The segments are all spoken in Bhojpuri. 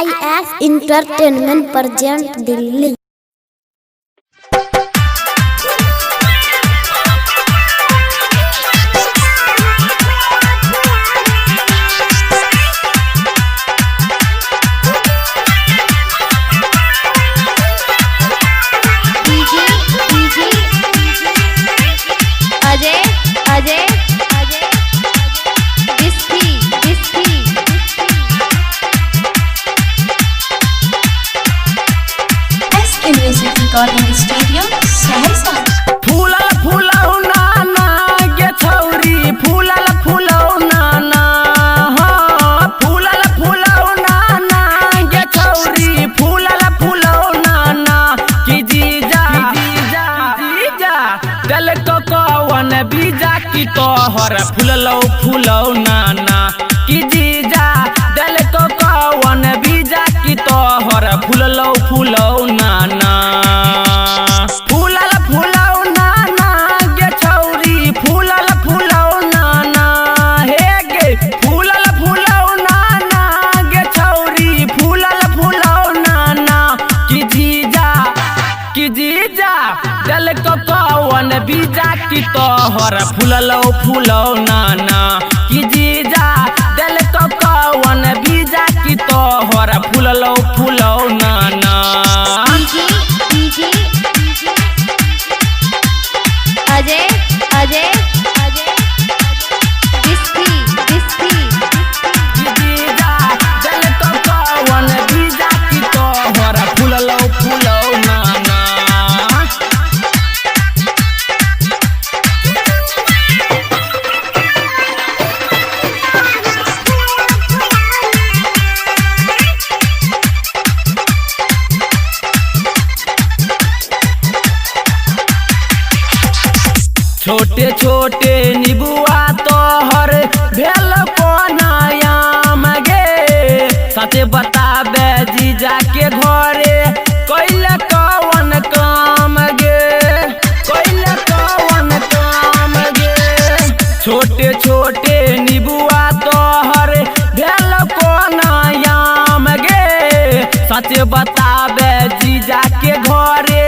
IS Entertainment present Delhi। Recording studio Saharsa. फूलल फूलौ नाना गे छौरी फूलल फूलौ नाना हाँ फूलल फूलौ नाना गे छौरी फूलल फूलौ नाना कि जीजा जीजा जीजा दल को कौन बीजा की तोहर फूललौ फूलौ नाना कि जीजा दल को कौन बीजा की तोहर फूललौ फूलौ नाना बीजा की तोहर फूललौ फूलौ नाना कि जीजा दल को कौन बीजा की तोहर फूललौ फूलौ नाना। अजय अजय जीजा दल को कौन बीजा की तोहर फूललौ फूलौ नाना। छोटे छोटे निबुआ तोहर भेल कोनायाम गे सचे बताबे जीजा के घरे कैले कौन काम गे कैले कौन काम गे। छोटे छोटे निबुआ तोहर भेल कोनायाम गे सचे बताबे जीजा के घरे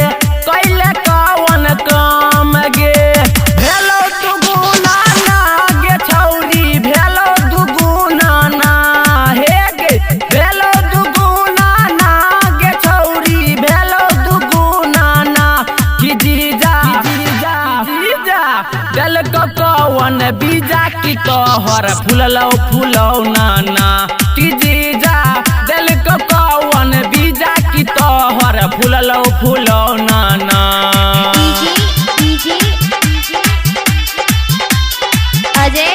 कैले कौन काम गे। दल को कौन बीजा की तोहर फूललौ फूलौ नाना कि जीजा दल को कौन बीजा की तोहर फूललौ फूलौ नाना। अजय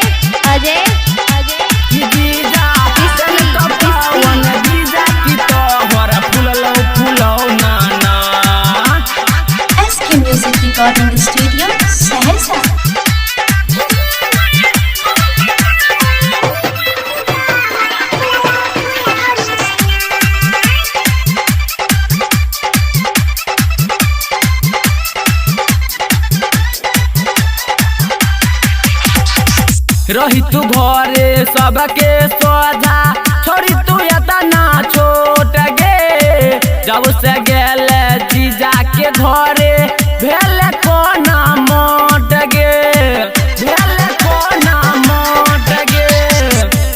अजय कि जीजा दल को कौन बीजा की तोहर फूललौ फूलौ नाना। SK music recording studio Saharsa. रही तू घरे सबके सोझा छोड़ी तू एतना छोट गे जब से गेल जीजा के घरे भेल कोना मोट गे भेल कोना मोट गे।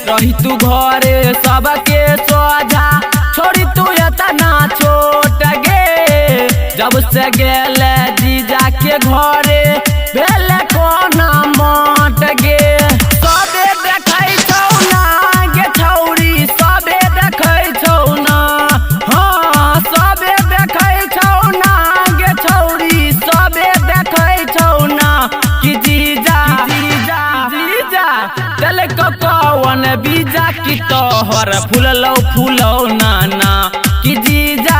रही तू घरे सबके सोझा छोड़ी तू एतना छोट गे जब से गेल जीजा के घरे भेल कोना मोट गे। कौन बीजा की तोहर फूललौ फूलौ नाना कि जीजा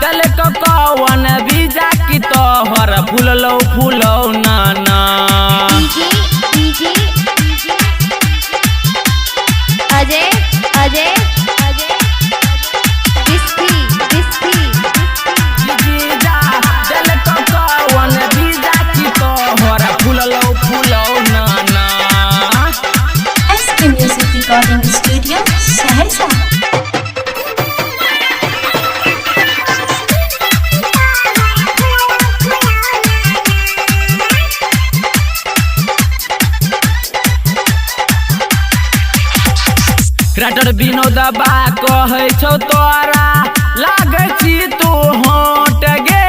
दल को कौन बीजा की तोहर फूललौ फूलौ नाना। अजय अजय जीजा दल को कौन बीजा की तोहर फूललौ फूलौ नाना। SK music recording studio Saharsa. विनोदबा कहै छौ तोरा लागै छी तू होट गे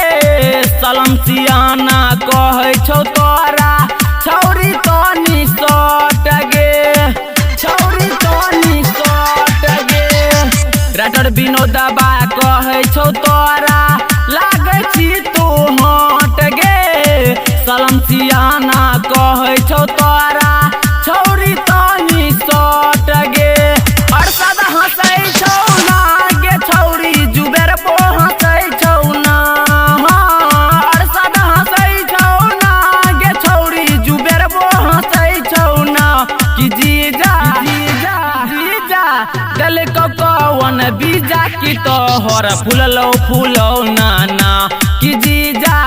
सलम सियाना कहै छौ तोरा छौरी तनी सट गे छौरी तनी सट गे राइटर विनोदबा कहै छौ तोरा लागै छी तू होट गे सलम सियाना कहै छौ तोरा छौरी तनी सट गे अरसद हंसै छौ ना गे छौरी जुबेर पो हंसै छौ ना अरसद हंसै छौ ना गे छौरी जुबेर पो हंसै छौ ना कि जीजा जीजा जीजा दिल को कौन बीजा की तोहर फूललो फूलो नाना कि जीजा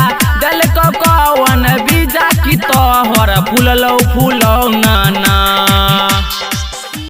दिल को कौन बीजा की तोहर फूललो फूलो नाना।